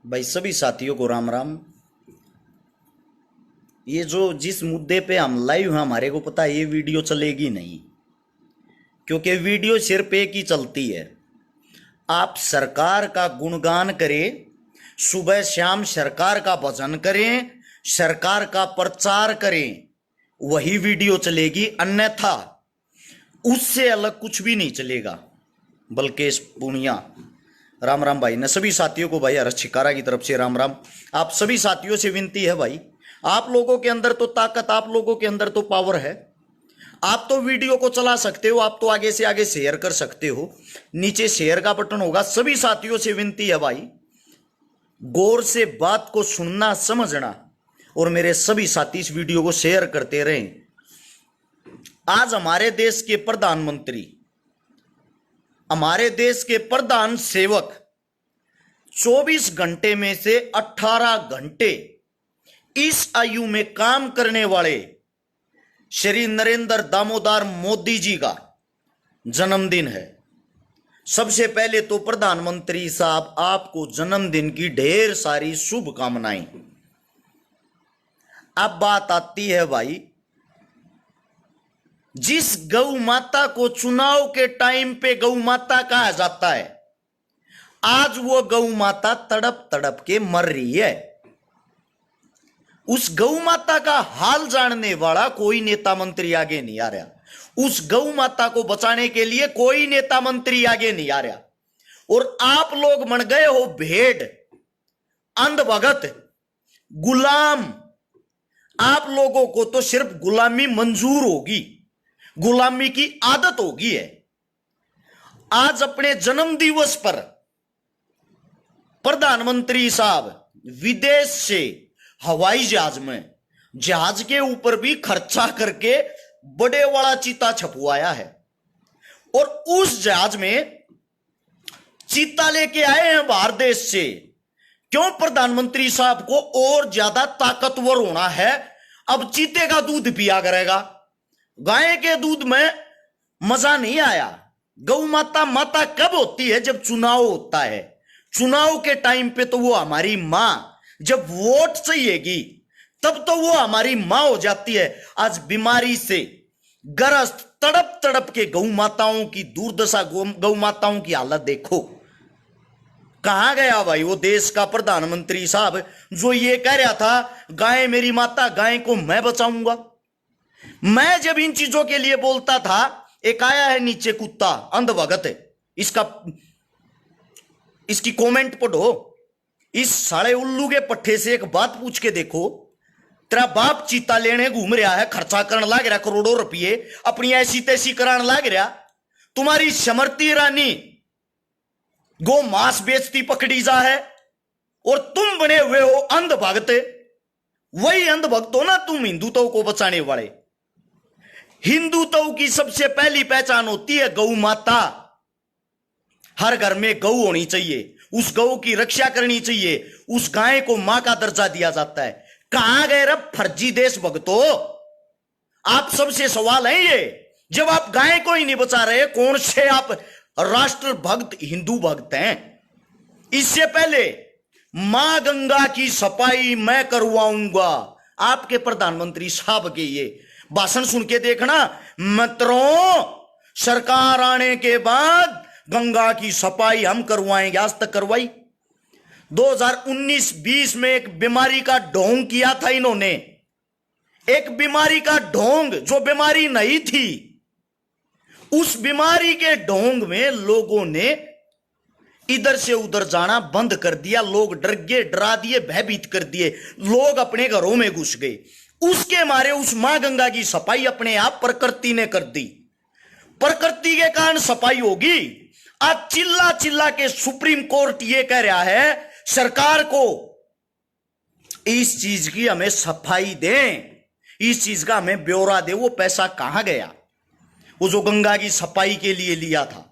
भाई सभी साथियों को राम राम। ये जो जिस मुद्दे पे हम लाइव हैं हमारे को पता है ये वीडियो चलेगी नहीं, क्योंकि वीडियो सिर्फ एक ही चलती है। आप सरकार का गुणगान करें, सुबह शाम सरकार का भजन करें, सरकार का प्रचार करें, वही वीडियो चलेगी, अन्यथा उससे अलग कुछ भी नहीं चलेगा। बल्कि पुनिया राम राम भाई ने सभी साथियों को भाई हर्ष छिकारा की तरफ से राम राम। आप सभी साथियों से विनती है भाई, आप लोगों के अंदर तो ताकत, आप लोगों के अंदर तो पावर है, आप तो वीडियो को चला सकते हो, आप तो आगे से आगे शेयर कर सकते हो, नीचे शेयर का बटन होगा। सभी साथियों से विनती है भाई, गौर से बात को सुनना समझना, और मेरे सभी साथी इस वीडियो को शेयर करते रहें। आज हमारे देश के प्रधानमंत्री, हमारे देश के प्रधान सेवक 24 घंटे में से 18 घंटे इस आयु में काम करने वाले श्री नरेंद्र दामोदर मोदी जी का जन्मदिन है। सबसे पहले तो प्रधानमंत्री साहब आपको जन्मदिन की ढेर सारी शुभकामनाएं। अब बात आती है भाई, जिस गौ माता को चुनाव के टाइम पे गौ माता कहा जाता है, आज वो गौ माता तड़प तड़प के मर रही है। उस गौ माता का हाल जानने वाला कोई नेता मंत्री आगे नहीं आ रहा, उस गौ माता को बचाने के लिए कोई नेता मंत्री आगे नहीं आ रहा, और आप लोग बन गए हो भेड़, अंधभगत, गुलाम। आप लोगों को तो सिर्फ गुलामी मंजूर होगी, गुलामी की आदत होगी है। आज अपने जन्म दिवस पर प्रधानमंत्री साहब विदेश से हवाई जहाज में, जहाज के ऊपर भी खर्चा करके बड़े वाला चीता छपवाया है, और उस जहाज में चीता लेके आए हैं बाहर देश से। क्यों? प्रधानमंत्री साहब को और ज्यादा ताकतवर होना है। अब चीते का दूध पिया करेगा, गाय के दूध में मजा नहीं आया। गौ माता माता कब होती है? जब चुनाव होता है। चुनाव के टाइम पे तो वो हमारी मां, जब वोट चाहिएगी तब तो वो हमारी मां हो जाती है। आज बीमारी से ग्रस्त तड़प तड़प के गौ माताओं की दुर्दशा, गौ माताओं की हालत देखो। कहां गया भाई वो देश का प्रधानमंत्री साहब जो ये कह रहा था, गाय मेरी माता, गाय को मैं बचाऊंगा। मैं जब इन चीजों के लिए बोलता था, एक आया है नीचे कुत्ता, अंधभगत है, इसकी कमेंट पढ़ो। इस साले उल्लू के पट्टे से एक बात पूछ के देखो, तेरा बाप चीता लेने घूम रहा है, खर्चा करने लग रहा करोड़ों रुपये, अपनी ऐसी तैसी कराने लग रहा। तुम्हारी समृति ईरानी गो मांस बेचती पकड़ी जा है, और तुम बने हुए हो अंधभक्त। वही अंधभक्त हो ना तुम, हिंदुत्व को बचाने वाले। हिंदुत्व की सबसे पहली पहचान होती है गौ माता। हर घर में गौ होनी चाहिए, उस गौ की रक्षा करनी चाहिए, उस गाय को मां का दर्जा दिया जाता है। कहां गए रब फर्जी देश भक्तो? आप सबसे सवाल है ये, जब आप गाय को ही नहीं बचा रहे, कौन से आप राष्ट्र भक्त हिंदू भक्त हैं? इससे पहले मां गंगा की सफाई मैं करवाऊंगा, आपके प्रधानमंत्री साहब के ये भाषण सुन के देखना मित्रों, सरकार आने के बाद गंगा की सफाई हम करवाएंगे। आज तक करवाई? 2019-20 में एक बीमारी का ढोंग किया था इन्होंने, एक बीमारी का ढोंग जो बीमारी नहीं थी। उस बीमारी के ढोंग में लोगों ने इधर से उधर जाना बंद कर दिया, लोग डर गए, डरा दिए, भयभीत कर दिए, लोग अपने घरों में घुस गए। उसके मारे उस मां गंगा की सफाई अपने आप प्रकृति ने कर दी। प्रकृति के कारण सफाई होगी। आज चिल्ला चिल्ला के सुप्रीम कोर्ट ये कह रहा है सरकार को, इस चीज की हमें सफाई दें, इस चीज का हमें ब्यौरा दे। वो पैसा कहां गया वो जो गंगा की सफाई के लिए लिया था?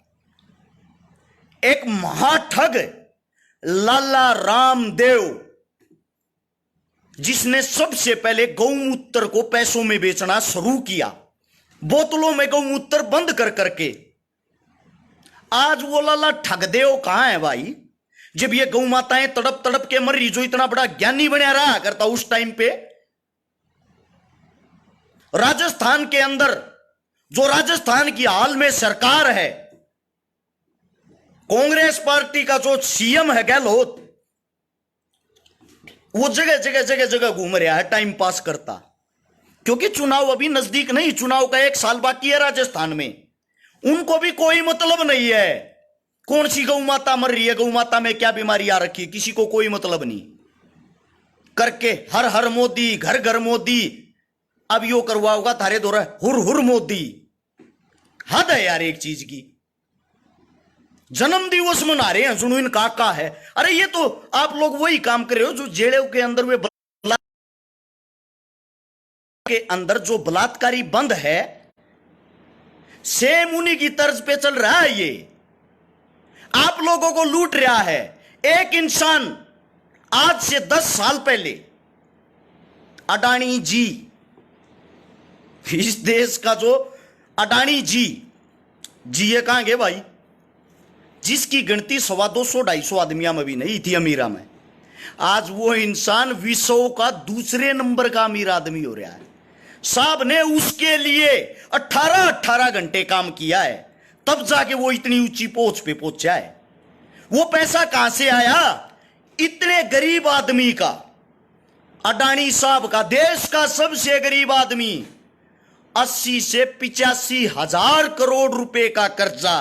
एक महाठग लाला रामदेव, जिसने सबसे पहले गौमूत्र को पैसों में बेचना शुरू किया, बोतलों में गौमूत्र बंद कर करके। आज वो लाला ठगदेव कहां है भाई? जब ये गौ माताएं तड़प तड़प के मर रही, जो इतना बड़ा ज्ञानी बनया रहा करता उस टाइम पे। राजस्थान के अंदर जो राजस्थान की हाल में सरकार है, कांग्रेस पार्टी का जो सीएम है गहलोत, वो जगह जगह जगह जगह घूम रहा है टाइम पास करता, क्योंकि चुनाव अभी नजदीक नहीं, चुनाव का 1 साल बाकी है राजस्थान में। उनको भी कोई मतलब नहीं है कौन सी गौ माता मर रही है, गौ माता में क्या बीमारी आ रखी है, किसी को कोई मतलब नहीं। करके हर हर मोदी, घर घर मोदी, अब यो करवाओगा थारे दौरा हुर हुर मोदी। हद है यार एक चीज की। जन्म दिवस मना रहे हैं सुनो इन काका है। अरे ये तो आप लोग वही काम कर रहे हो जो जेलों के अंदर वे के अंदर जो बलात्कारी बंद है, सेम उन्हीं की तर्ज पे चल रहा है। ये आप लोगों को लूट रहा है। एक इंसान आज से 10 साल पहले अडानी जी, इस देश का जो अडानी जी ये कहां गए भाई, जिसकी गिनती 250-250 आदमियों में भी नहीं थी अमीरा में, आज वो इंसान विश्व का दूसरे नंबर का अमीर आदमी हो रहा है। साहब ने उसके लिए 18 घंटे काम किया है, तब जाके वो इतनी ऊंची पोस्ट पे पहुंचा है। वो पैसा कहां से आया? इतने गरीब आदमी का, अडानी साहब का, देश का सबसे गरीब आदमी, 80 से 85 हजार करोड़ रुपए का कर्जा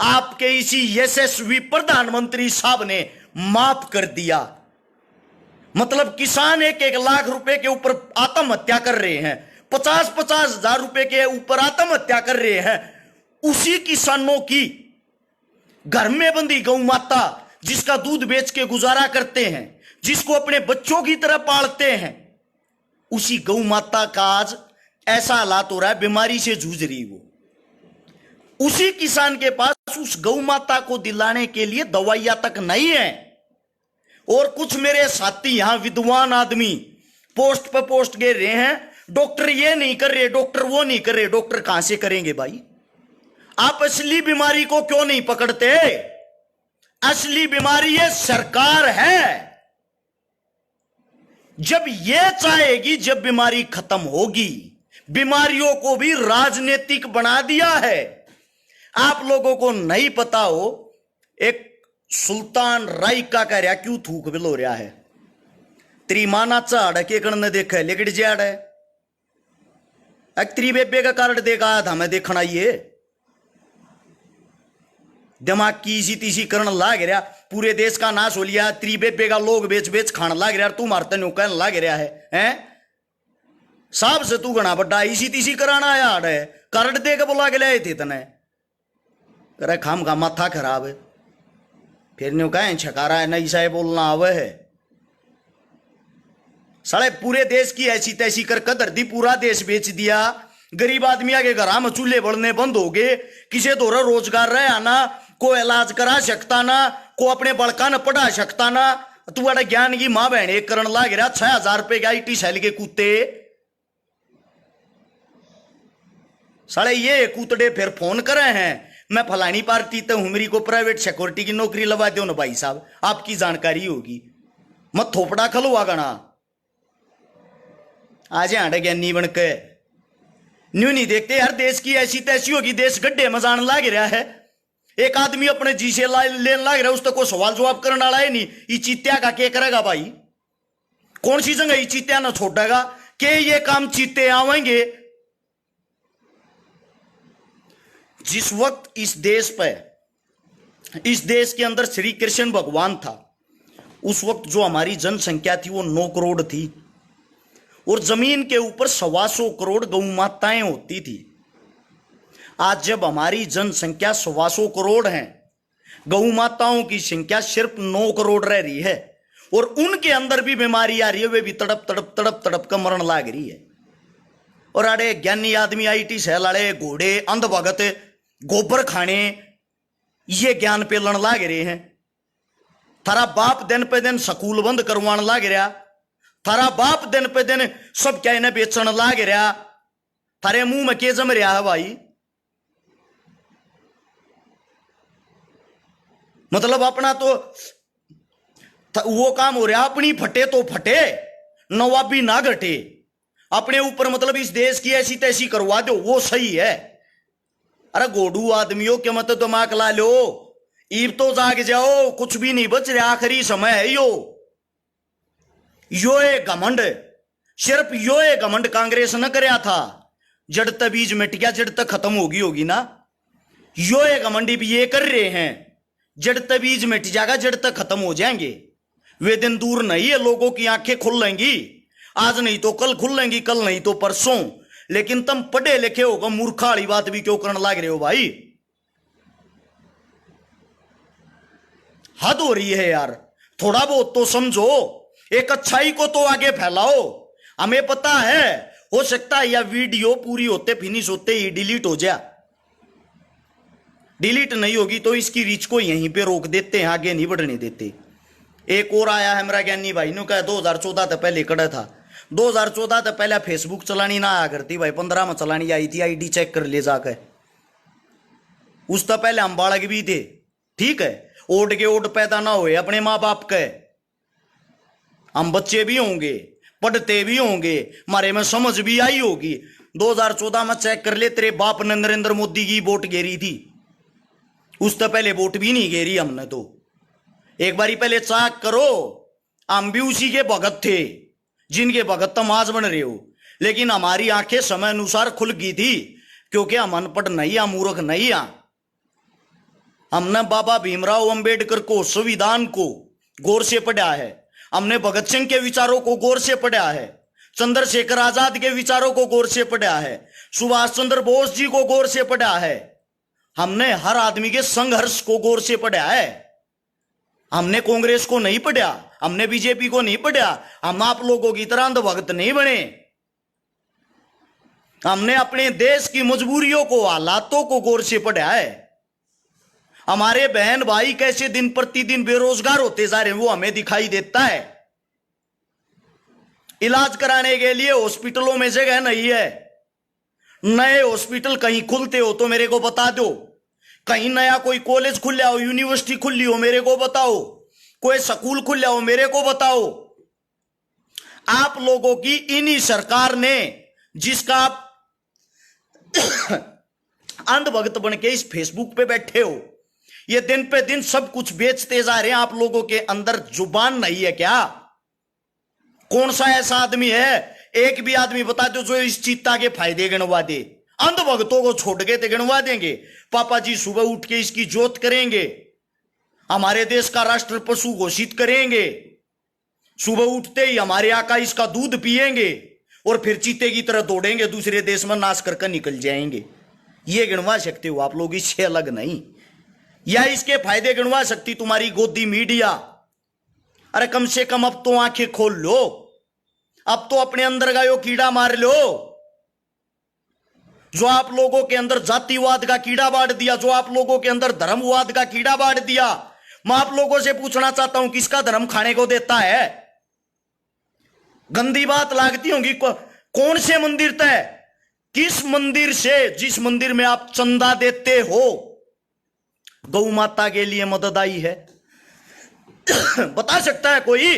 आपके इसी यशस्वी प्रधानमंत्री साहब ने माफ कर दिया। मतलब किसान 1-1 लाख रुपए के ऊपर आत्महत्या कर रहे हैं, 50-50 हजार रुपए के ऊपर आत्महत्या कर रहे हैं। उसी किसानों की घर में बंदी गौ माता, जिसका दूध बेच के गुजारा करते हैं, जिसको अपने बच्चों की तरह पालते हैं, उसी गौ माता का आज ऐसा हालात हो रहा है, बीमारी से जूझ रही वो। उसी किसान के पास उस गौ माता को दिलाने के लिए दवाइयां तक नहीं है। और कुछ मेरे साथी यहां विद्वान आदमी पोस्ट पर पोस्ट गिर रहे हैं, डॉक्टर ये नहीं कर रहे, डॉक्टर वो नहीं कर रहे। डॉक्टर कहां से करेंगे भाई? आप असली बीमारी को क्यों नहीं पकड़ते? असली बीमारी ये सरकार है। जब ये चाहेगी, जब बीमारी खत्म होगी, बीमारियों को भी राजनीतिक बना दिया है। आप लोगों को नहीं पता हो, एक सुल्तान रायका कह रहा क्यों थूक बिलो रहा है, त्रिमाना चाड़ के कण देखा लेकिन जाड़ है त्रिबेबे का कार्ड देखा था मैं देखना, ये दिमाग की इसी तीसी करण लाग रहा, पूरे देश का नाश हो लिया। त्रिबेबे का लोग बेच बेच खान लाग रहा, तू मारते नो कहने लाग रहा है साहब से तू गणा बड्डा इसी तीसी कराना यार है, कार्ड दे के बुला के लाए थे तने, करे खाम का माथा खराब है। फिर न्यू कहे छकारा है नहीं साहेब बोलना आवे है। साले पूरे देश की ऐसी तैसी कर कदर दी, पूरा देश बेच दिया। गरीब आदमिया के घर में चूल्हे बढ़ने बंद हो गए, किसी दौरा रोजगार रहे आना, को इलाज करा सकता ना, को अपने बड़का न पढ़ा सकता ना। तू बड़ा ज्ञान की मां बहन एक करण लाग रहा, 6,000 रुपए के IT सेल के कुत्ते। साले ये कूतड़े फिर फोन करे हैं, मैं फलानी पार्टी तो हूं, मेरी को प्राइवेट सिक्योरिटी की नौकरी लगा दो ना भाई साहब, आपकी जानकारी होगी, मत थोपड़ा खलवा गना आज आड़े ज्ञानी बन के न्यू नहीं देखते यार। देश की ऐसी तैसी होगी, देश गड्ढे में जान लाग रहा है। एक आदमी अपने जी से लेन लाग रहा है, उस तक कोई सवाल जवाब करने वाला है नहीं। ये चीत्या का क्या करेगा भाई? कौन सी जगह ये चीत्या ना छोड़ेगा कि ये काम चीते आवेंगे? जिस वक्त इस देश पर, इस देश के अंदर श्री कृष्ण भगवान था, उस वक्त जो हमारी जनसंख्या थी वो 9 करोड़ थी, और जमीन के ऊपर 125 करोड़ गौ माताएं होती थी। आज जब हमारी जनसंख्या 125 करोड़ है, गौ माताओं की संख्या सिर्फ 9 करोड़ रह रही है, और उनके अंदर भी बीमारी आ रही है, वे भी तड़प तड़प तड़प तड़प कर मरण लाग रही है। और अरे ज्ञानी आदमी IT सेल वाले घोड़े अंधभगत गोबर खाने ये ज्ञान पेलन लाग रहे हैं। थारा बाप दिन पे दिन स्कूल बंद करवाने लाग रहा, थारा बाप दिन पे दिन सब क्या इन्हें बेचने लाग रहा, थारे मुंह में के जम रहा है भाई? मतलब अपना तो वो काम हो रहा अपनी फटे तो फटे, नवाबी ना घटे, अपने ऊपर मतलब इस देश की ऐसी तैसी करवा दो, वो सही है। अरे गोडू आदमियों के मत दिमाग ला लो, ईब तो जाग जाओ, कुछ भी नहीं बच रहा, आखिरी समय है यो ये घमंड, सिर्फ यो ये घमंड कांग्रेस न करया था, जड़ तक बीज मिट गया, जड़ तक खत्म होगी ना। यो ये घमंडी भी ये कर रहे हैं, जड़ तक बीज मिट जाएगा, जड़ तक खत्म हो जाएंगे। वे दिन दूर नहीं है, लोगों की आंखें खुल लेंगी, आज नहीं तो कल खुल लेंगी, कल नहीं तो परसों। लेकिन तुम पढ़े लिखे होगा, मूर्खा वाली बात भी क्यों करने लग रहे हो भाई? हद हो रही है यार, थोड़ा बहुत तो समझो, एक अच्छाई को तो आगे फैलाओ। हमें पता है, हो सकता है यह वीडियो पूरी होते फिनिश होते ही डिलीट हो जाए, डिलीट नहीं होगी तो इसकी रीच को यहीं पे रोक देते हैं, आगे नहीं बढ़ने देते। एक और आया है मेरा ज्ञानी भाई नु का, 2014 तक पहले कड़ा था, 2014 तक पहले फेसबुक चलानी ना आया करती भाई, 15 में चलानी आई थी, आईडी चेक कर ले जाकर। उस तक पहले हम बालक भी थे, ठीक है, ओट के ओट पैदा ना हुए अपने माँ बाप के, हम बच्चे भी होंगे, पढ़ते भी होंगे, हमारे में समझ भी आई होगी। 2014 में चेक कर ले, तेरे बाप ने नरेंद्र मोदी की वोट घेरी थी, उस तक पहले वोट भी नहीं घेरी हमने तो। एक बारी पहले चेक करो, हम भी उसी के भगत थे जिनके भगत तुम आज बन रहे हो। लेकिन हमारी आंखें समय अनुसार खुल गई थी, क्योंकि हम अनपढ़ नहीं, हम मूर्ख नहीं। हमने बाबा भीमराव अंबेडकर को, संविधान को गौर से पढ़ा है, हमने भगत सिंह के विचारों को गौर से पढ़ा है, चंद्रशेखर आजाद के विचारों को गौर से पढ़ा है, सुभाष चंद्र बोस जी को गौर से पढ़ा है, हमने हर आदमी के संघर्ष को गौर से पढ़ा है। हमने कांग्रेस को नहीं पढ़ा, हमने बीजेपी को नहीं पढ़ा, हम आप लोगों की तरह अंधभक्त नहीं बने। हमने अपने देश की मजबूरियों को, हालातों को गौर से पढ़ा है। हमारे बहन भाई कैसे दिन प्रतिदिन बेरोजगार होते जा रहे हैं वो हमें दिखाई देता है। इलाज कराने के लिए हॉस्पिटलों में जगह नहीं है, नए हॉस्पिटल कहीं खुलते हो तो मेरे को बता दो, कहीं नया कोई कॉलेज खुला हो, यूनिवर्सिटी खुली हो मेरे को बताओ, कोई स्कूल खुला हो मेरे को बताओ। आप लोगों की इन्हीं सरकार ने, जिसका आप अंधभक्त बन के इस फेसबुक पे बैठे हो, ये दिन पे दिन सब कुछ बेचते जा रहे हैं। आप लोगों के अंदर जुबान नहीं है क्या? कौन सा ऐसा आदमी है, एक भी आदमी बता दो जो इस चीता के फायदे गिनवा दे? अंधभक्तों को छोड़ के तो गिनवा देंगे। पापा जी सुबह उठ के इसकी जोत करेंगे, हमारे देश का राष्ट्र पशु घोषित करेंगे, सुबह उठते ही हमारे आका इसका दूध पिएंगे और फिर चीते की तरह दौड़ेंगे, दूसरे देश में नाश करके निकल जाएंगे। ये गिनवा सकते हो आप लोग, इससे अलग नहीं। या इसके फायदे गिनवा सकती तुम्हारी गोदी मीडिया? अरे कम से कम अब तो आंखें खोल लो, अब तो अपने अंदर का यो कीड़ा मार लो जो आप लोगों के अंदर जातिवाद का कीड़ा बांट दिया, जो आप लोगों के अंदर धर्मवाद का कीड़ा बांट दिया। मैं आप लोगों से पूछना चाहता हूं, किसका धर्म खाने को देता है? गंदी बात लागती होंगी, कौन से मंदिर तय, किस मंदिर से, जिस मंदिर में आप चंदा देते हो गौ माता के लिए मदद आई है? बता सकता है कोई?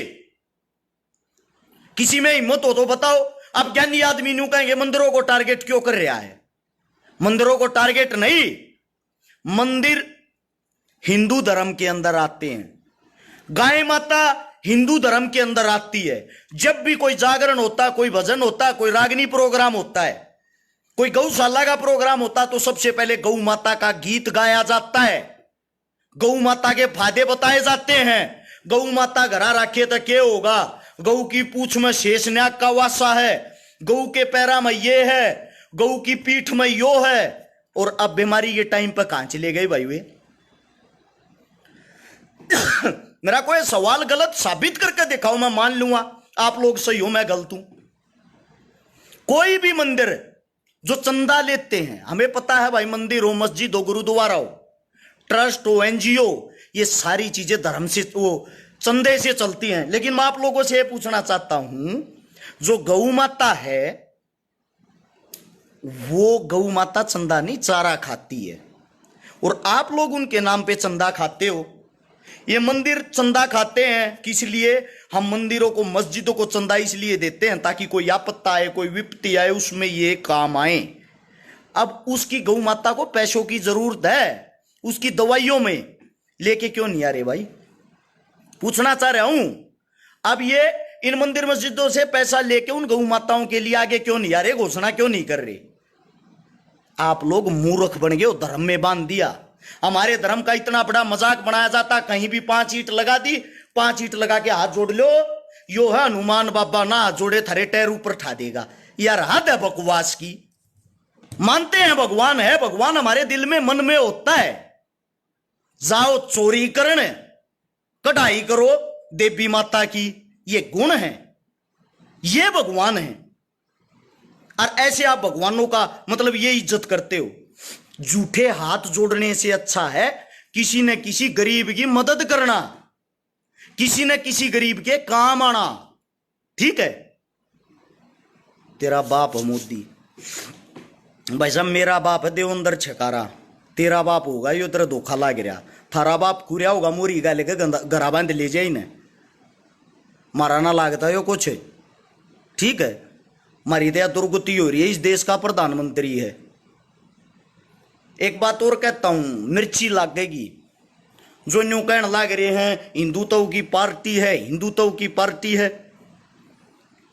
किसी में हिम्मत हो तो बताओ। अब ज्ञानी आदमी न्यू कहेंगे मंदिरों को टारगेट क्यों कर रहा है? मंदिरों को टारगेट नहीं, मंदिर हिंदू धर्म के अंदर आते हैं, गाय माता हिंदू धर्म के अंदर आती है। जब भी कोई जागरण होता है, कोई भजन होता है, कोई रागनी प्रोग्राम होता है, कोई गौशाला का प्रोग्राम होता है, तो सबसे पहले गौ माता का गीत गाया जाता है, गौ माता के फायदे बताए जाते हैं। गौ माता घरा रखे तो क्या होगा? गौ की पूंछ में शेषनाग का वासा है, गौ के पैरा में ये है, गौ की पीठ में यो है। और अब बीमारी के टाइम पर कहां चले गए भाई वे? मेरा कोई सवाल गलत साबित करके दिखाओ, मैं मान लूंगा आप लोग सही हो, मैं गलत हूं। कोई भी मंदिर जो चंदा लेते हैं, हमें पता है भाई, मंदिर हो, मस्जिद हो, गुरुद्वारा हो, ट्रस्ट हो, एनजीओ, ये सारी चीजें धर्म से, वो चंदे से चलती हैं। लेकिन मैं आप लोगों से पूछना चाहता हूं, जो गौ माता है वो गौ माता चंदा नहीं चारा खाती है, और आप लोग उनके नाम पे चंदा खाते हो। ये मंदिर चंदा खाते हैं, किस लिए? हम मंदिरों को, मस्जिदों को चंदा इसलिए देते हैं ताकि कोई आपत्ति आए, कोई विपत्ति आए, उसमें ये काम आए। अब उसकी गौ माता को पैसों की जरूरत है, उसकी दवाइयों में, लेके क्यों नहीं आ रहे भाई? पूछना चाह रहा हूं। अब ये इन मंदिर मस्जिदों से पैसा लेके उन गौ माताओं के लिए आगे क्यों नहीं आ रहे, घोषणा क्यों नहीं कर रहे? आप लोग मूर्ख बन गए, धर्म में बांध दिया। हमारे धर्म का इतना बड़ा मजाक बनाया जाता, कहीं भी 5 ईंट लगा दी, 5 ईंट लगा के हाथ जोड़ लो, यो है हनुमान बाबा ना हाथ जोड़े थारे टैर ऊपर ठा देगा। यार हद है बकवास की। मानते हैं भगवान है, भगवान हमारे दिल में, मन में होता है। जाओ चोरी करने, कढ़ाई करो देवी माता की, ये गुण है, ये भगवान है। और ऐसे आप भगवानों का मतलब ये इज्जत करते हो। झूठे हाथ जोड़ने से अच्छा है किसी न किसी गरीब की मदद करना, किसी न किसी गरीब के काम आना। ठीक है? तेरा बाप है मोदी, भाई साहब मेरा बाप है देवेंद्र छकारा, तेरा बाप होगा यो तेरा धोखा लाग रहा, थारा बाप कुरिया होगा मोरी गा लेके घरा बांध ले जाए ना, मारा ना लागता यो कुछ। ठीक है? मारी दया दुर्गति हो रही है, इस देश का प्रधानमंत्री है। एक बात और कहता हूं, मिर्ची लागेगी। जो न्यू कहने लाग रहे हैं हिंदुत्व की पार्टी है, हिंदुत्व की पार्टी है,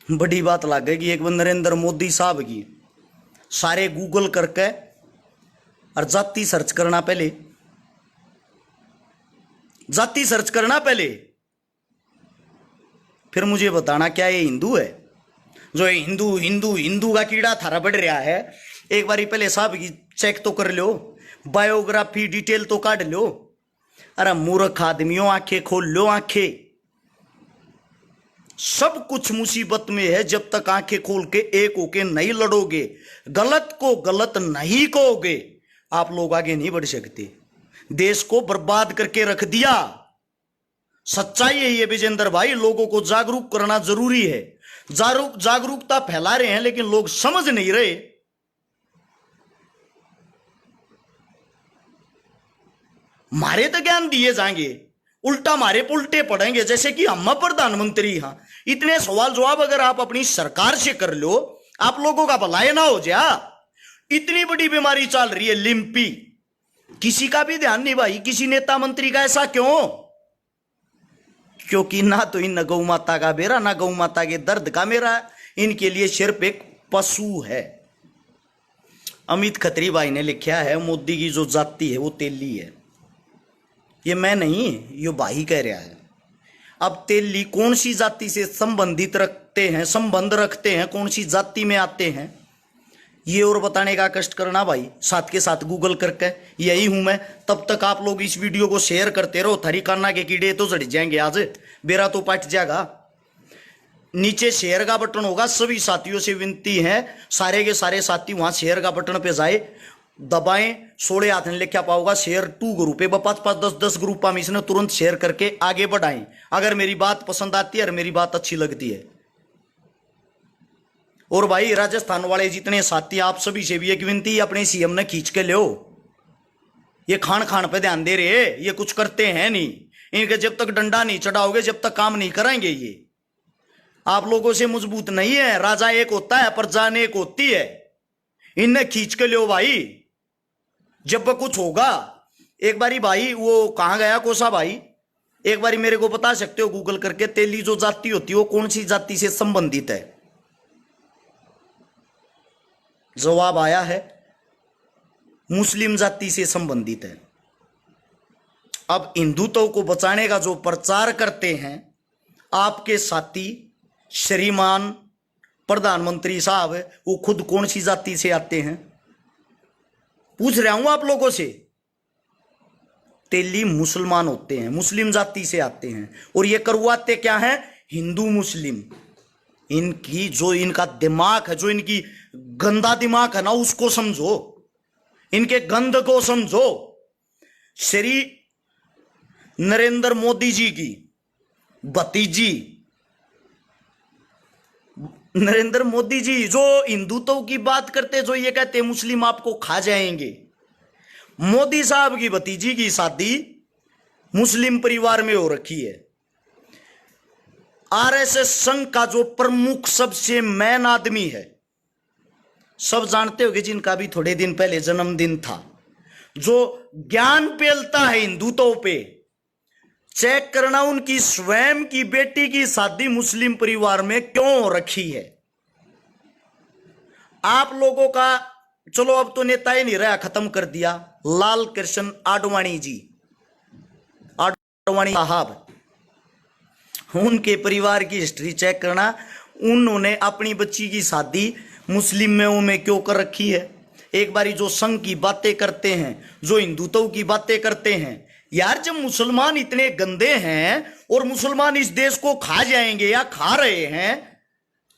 बड़ी बात लागेगी एक बार नरेंद्र मोदी साहब की। सारे गूगल करके और जाति सर्च करना, पहले जाति सर्च करना पहले, फिर मुझे बताना क्या ये हिंदू है? जो हिंदू हिंदू हिंदू का कीड़ा थारा बढ़ रहा है, एक बारी पहले साहब की चेक तो कर लो, बायोग्राफी डिटेल तो काट लो। अरे मूर्ख आदमियों, आंखें खोल लो, आंखें। सब कुछ मुसीबत में है जब तक आंखें खोल के एक होके नहीं लड़ोगे, गलत को गलत नहीं कहोगे, आप लोग आगे नहीं बढ़ सकते। देश को बर्बाद करके रख दिया। सच्चाई है ये विजेंद्र भाई, लोगों को जागरूक करना जरूरी है। जागरूकता फैला रहे हैं लेकिन लोग समझ नहीं रहे। मारे तो ज्ञान दिए जाएंगे, उल्टा मारे उल्टे पड़ेंगे, जैसे कि हम प्रधानमंत्री। हाँ, इतने सवाल जवाब अगर आप अपनी सरकार से कर लो, आप लोगों का भलाई ना हो जा। इतनी बड़ी बीमारी चल रही है लिम्पी, किसी का भी ध्यान नहीं भाई, किसी नेता मंत्री का। ऐसा क्यों? क्योंकि ना तो इन गौ माता का बेरा, ना गौ माता के दर्द का मेरा, इनके लिए सिर्फ एक पशु है। अमित खत्री भाई ने लिखा है मोदी की जो जाति है वो तेली है। ये मैं नहीं, ये भाई कह रहा है। अब तेली कौन सी जाति से संबंधित रखते हैं, संबंध रखते हैं, कौन सी जाति में आते हैं, ये और बताने का कष्ट करना भाई, साथ के साथ गूगल करके। यही हूं मैं। तब तक आप लोग इस वीडियो को शेयर करते रहो, थरी कान्ना के कीड़े तो जड़ जाएंगे, आज बेरा तो पट जाएगा। नीचे शेयर का बटन होगा, सभी साथियों से विनती है, सारे के सारे साथी वहां शेयर का बटन पे जाए, दबाएं। 16 हाथ ने लिखा पाओगा शेयर 2 ग्रुप है, 5-5 10-10 ग्रुप में इसने तुरंत शेयर करके आगे बढ़ाएं। अगर मेरी बात पसंद आती है और मेरी बात अच्छी लगती है। और भाई राजस्थान वाले जितने साथी, आप सभी से भी एक विनती, अपने सीएम ने खींच के लो। ये खान खान पे ध्यान दे रहे, ये कुछ करते हैं नहीं। इनके जब तक डंडा नहीं चढ़ाओगे, जब तक काम नहीं कराएंगे। ये आप लोगों से मजबूत नहीं है। राजा एक होता है, प्रजा एक होती है। इन्हें खींच के लो भाई, जब कुछ होगा। एक बारी भाई वो कहां गया कोसा भाई, एक बारी मेरे को बता सकते हो गूगल करके, तेली जो जाति होती है वो कौन सी जाति से संबंधित है? जवाब आया है मुस्लिम जाति से संबंधित है। अब हिंदुत्व को बचाने का जो प्रचार करते हैं आपके साथी श्रीमान प्रधानमंत्री साहब, वो खुद कौन सी जाति से आते हैं? पूछ रहा हूं आप लोगों से। तेली मुसलमान होते हैं, मुस्लिम जाति से आते हैं। और ये करवाते क्या है? हिंदू मुस्लिम। इनकी जो इनका दिमाग है, जो इनकी गंदा दिमाग है ना, उसको समझो, इनके गंद को समझो। श्री नरेंद्र मोदी जी की भतीजी, नरेंद्र मोदी जी जो हिंदुत्व की बात करते, जो ये कहते मुस्लिम आपको खा जाएंगे, मोदी साहब की भतीजी की शादी मुस्लिम परिवार में हो रखी है। आरएसएस संघ का जो प्रमुख सबसे मैन आदमी है, सब जानते होंगे, जिनका भी थोड़े दिन पहले जन्मदिन था, जो ज्ञान पेलता है हिंदुत्व पे, चेक करना उनकी स्वयं की बेटी की शादी मुस्लिम परिवार में क्यों हो रखी है। आप लोगों का चलो अब तो नेता ही नहीं रहा, खत्म कर दिया, लाल कृष्ण आडवाणी जी, आडवाणी साहब, उनके परिवार की हिस्ट्री चेक करना, उन्होंने अपनी बच्ची की शादी मुस्लिम में क्यों कर रखी है। एक बारी जो संघ की बातें करते हैं, जो हिंदुत्व की बातें करते हैं, यार जब मुसलमान इतने गंदे हैं और मुसलमान इस देश को खा जाएंगे या खा रहे हैं,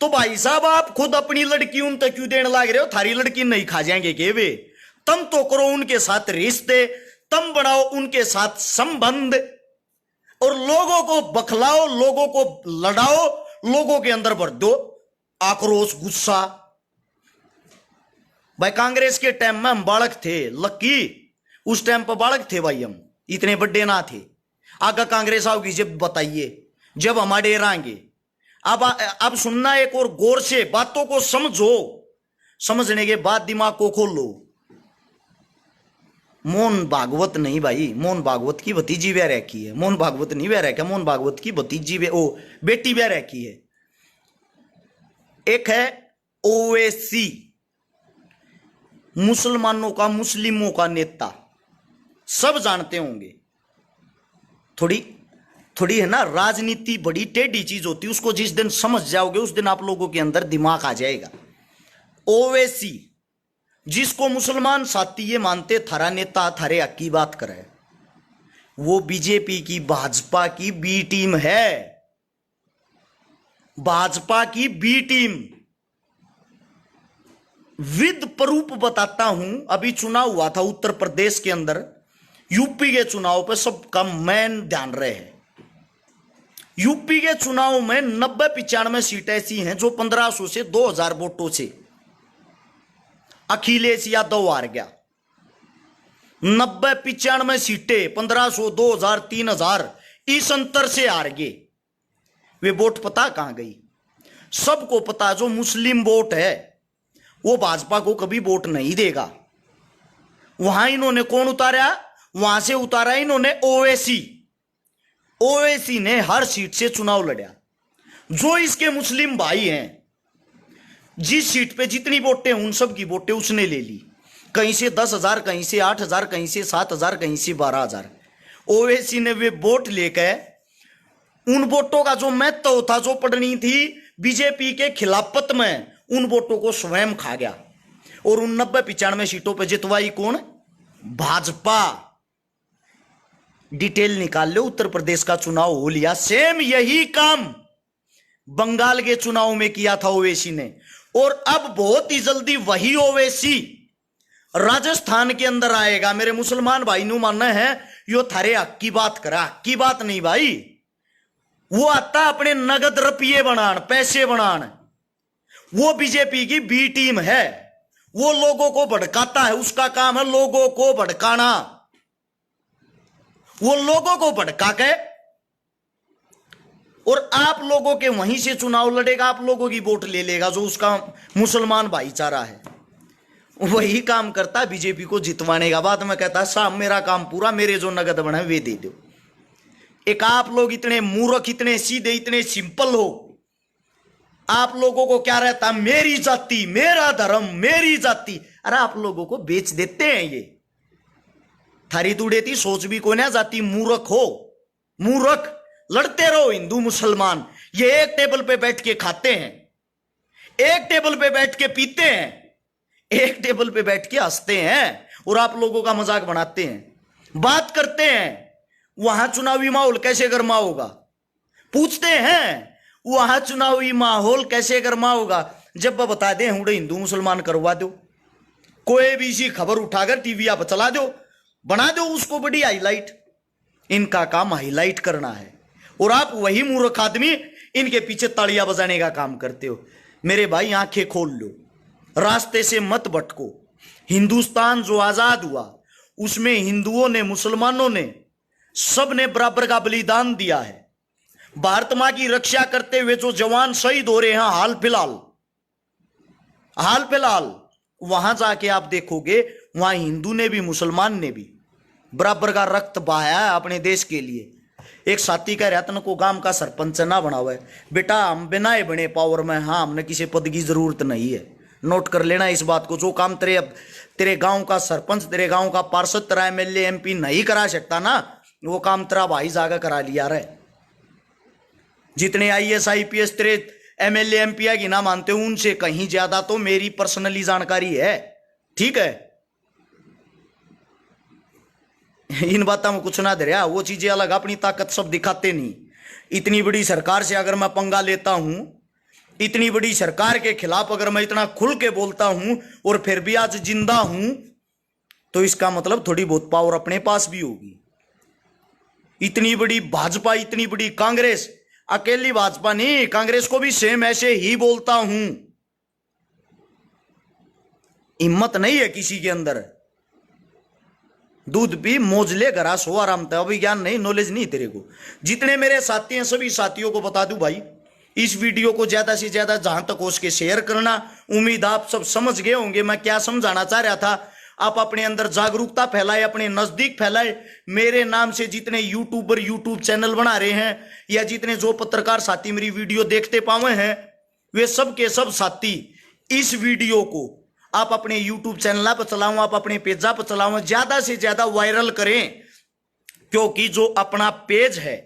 तो भाई साहब आप खुद अपनी लड़की उन तक क्यों देने लग रहे हो। थारी लड़की नहीं खा जाएंगे के वे, तुम तो करो उनके साथ रिश्ते, तुम बनाओ उनके साथ संबंध, और लोगों को बखलाओ, लोगों को लड़ाओ, लोगों के अंदर भर दो आक्रोश, गुस्सा। भाई कांग्रेस के टाइम में हम बालक थे, लक्की उस टाइम पर बालक थे भाई, हम इतने बड़े ना थे। आगे कांग्रेस आओगी जब बताइए, जब हमारे रहेंगे। अब सुनना एक और गौर से, बातों को समझो, समझने के बाद दिमाग को खोलो। मोहन भागवत नहीं भाई, मोहन भागवत की भतीजी ब्याह रखी है, मोहन भागवत नहीं ब्याह रखा, मोहन भागवत की भतीजी बेटी ब्याह रखी है। एक है ओवैसी, मुसलमानों का, मुस्लिमों का नेता, सब जानते होंगे। थोड़ी है ना, राजनीति बड़ी टेढ़ी चीज होती है, उसको जिस दिन समझ जाओगे उस दिन आप लोगों के अंदर दिमाग आ जाएगा। ओवैसी, जिसको मुसलमान साथी ये मानते थारा नेता, थारे हक की बात करे, वो बीजेपी की, भाजपा की बी टीम है, भाजपा की बी टीम। विद प्रूफ बताता हूं, अभी चुनाव हुआ था उत्तर प्रदेश के अंदर, यूपी के चुनाव पे सबका मैन ध्यान रहे हैं। यूपी के चुनाव में 90-95 सीटें ऐसी हैं जो 1500 से 2000 वोटों से अखिलेश यादव हार गया। 90-95 सीटें 1500, 2000, 3000 इस अंतर से हार गए। वे वोट पता कहां गई? सबको पता, जो मुस्लिम वोट है वो भाजपा को कभी वोट नहीं देगा। वहां इन्होंने कौन उतारा? वहां से उतारा इन्होंने ओवैसी। ओवैसी ने हर सीट से चुनाव लड़ा। जो इसके मुस्लिम भाई हैं, जिस सीट पे जितनी वोटें, उन सब की वोटें उसने ले ली। कहीं से 10,000, कहीं से 8,000, कहीं से 7,000, कहीं से 12,000। ओवैसी ने वे वोट लेकर उन वोटों का जो महत्व था, जो पड़नी थी बीजेपी के खिलाफत में, उन वोटों को स्वयं खा गया। और उन 90-95 सीटों पर जितवाई कौन? भाजपा। डिटेल निकाल लो, उत्तर प्रदेश का चुनाव हो लिया। सेम यही काम बंगाल के चुनाव में किया था ओवैसी ने। और अब बहुत ही जल्दी वही ओवैसी राजस्थान के अंदर आएगा। मेरे मुसलमान भाई नु मानना है यो थारे हक की बात करा, हक की बात नहीं भाई। वो आता अपने नगद रुपये बनान, पैसे बनान। वो बीजेपी की बी टीम है, वो लोगों को भड़काता है, उसका काम है लोगों को भड़काना। वो लोगों को भड़का के और आप लोगों के वहीं से चुनाव लड़ेगा, आप लोगों की वोट ले लेगा, जो उसका मुसलमान भाईचारा है। वही काम करता है बीजेपी को जितवाने का। बाद में कहता है साहब मेरा काम पूरा, मेरे जो नगद बने वे दे दो। एक आप लोग इतने मूर्ख, इतने सीधे, इतने सिंपल हो। आप लोगों को क्या रहता? मेरी जाति, मेरा धर्म, मेरी जाति। अरे आप लोगों को बेच देते हैं ये। थारी तुड़ेती सोच भी कोई ना जाती। मूर्ख हो, मूर्ख। लड़ते रहो हिंदू मुसलमान। ये एक टेबल पे बैठ के खाते हैं, एक टेबल पे बैठ के पीते हैं, एक टेबल पे बैठ के हंसते हैं और आप लोगों का मजाक बनाते हैं, बात करते हैं। वहां चुनावी माहौल कैसे गर्मा होगा? पूछते हैं वहां चुनावी माहौल कैसे गर्मा होगा? जब वह बता दें हुडे हिंदू मुसलमान करवा दो, कोई भी सी खबर उठाकर टीवी आप चला दो, बना दो उसको बड़ी हाईलाइट। इनका काम हाईलाइट करना है और आप वही मूर्ख आदमी इनके पीछे तालियां बजाने का काम करते हो। मेरे भाई आंखें खोल लो, रास्ते से मत भटको। हिंदुस्तान जो आजाद हुआ उसमें हिंदुओं ने, मुसलमानों ने सब ने बराबर का बलिदान दिया है। भारत मां की रक्षा करते हुए जो जवान शहीद हो रहे हैं हाल फिलहाल वहां जाके आप देखोगे, वहां हिंदू ने भी मुसलमान ने भी बराबर का रक्त बहाया है अपने देश के लिए। एक साथी का रतन को गांव का सरपंच ना बना हुआ है, बेटा हम बिना बने पावर में, हाँ हमने किसी पद की जरूरत नहीं है। नोट कर लेना इस बात को। जो काम तेरे गांव का सरपंच, तेरे गांव का पार्षद, तेरा एमएलए एमपी नहीं करा सकता ना, वो काम तेरा भाई जाकर करा लिया रहे। जितने आईएएस आईपीएस तेरे एमएलए एमपी की ना मानते हो, उनसे कहीं ज्यादा तो मेरी पर्सनली जानकारी है, ठीक है। इन बातों में कुछ ना दे रहा, वो चीजें अलग, अपनी ताकत सब दिखाते नहीं। इतनी बड़ी सरकार से अगर मैं पंगा लेता हूं, इतनी बड़ी सरकार के खिलाफ अगर मैं इतना खुल के बोलता हूं और फिर भी आज जिंदा हूं, तो इसका मतलब थोड़ी बहुत पावर अपने पास भी होगी। इतनी बड़ी भाजपा, इतनी बड़ी कांग्रेस, अकेली भाजपा नहीं, कांग्रेस को भी सेम ऐसे ही बोलता हूं। हिम्मत नहीं है किसी के अंदर। दूध पी मौज ले घरा सो आराम था, अभी ज्ञान नहीं, नॉलेज नहीं तेरे को। जितने मेरे साथी हैं सभी साथियों को बता दूं भाई, इस वीडियो को ज्यादा से ज्यादा जहां तक हो सके शेयर करना। उम्मीद आप सब समझ गए होंगे मैं क्या समझाना चाह रहा था। आप अपने अंदर जागरूकता फैलाए, अपने नजदीक फैलाए। मेरे नाम से जितने यूट्यूबर यूट्यूब चैनल बना रहे हैं, या जितने जो पत्रकार साथी मेरी वीडियो देखते पाए हैं, वे सब के सब साथी इस वीडियो को आप अपने यूट्यूब चैनल पर चलाओ, आप अपने पेजा पर चलाओ, ज्यादा से ज्यादा वायरल करें, क्योंकि जो अपना पेज है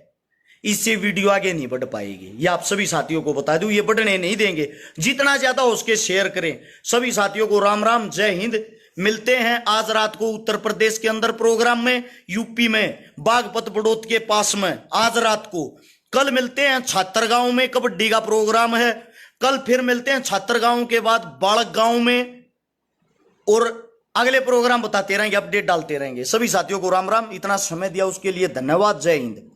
इससे वीडियो आगे नहीं बढ़ पाएगी। ये आप सभी साथियों को बता दूं, ये बढ़ने नहीं देंगे। जितना ज्यादा हो उसके शेयर करें। सभी साथियों को राम राम, जय हिंद। मिलते हैं आज रात को उत्तर प्रदेश के अंदर प्रोग्राम में, यूपी में बागपत बड़ौत के पास में आज रात को। कल मिलते हैं छात्रगांव में, कबड्डी का प्रोग्राम है। कल फिर मिलते हैं छात्रगांव के बाद बालक गांव में, और अगले प्रोग्राम बताते रहेंगे, अपडेट डालते रहेंगे। सभी साथियों को राम राम। इतना समय दिया उसके लिए धन्यवाद। जय हिंद।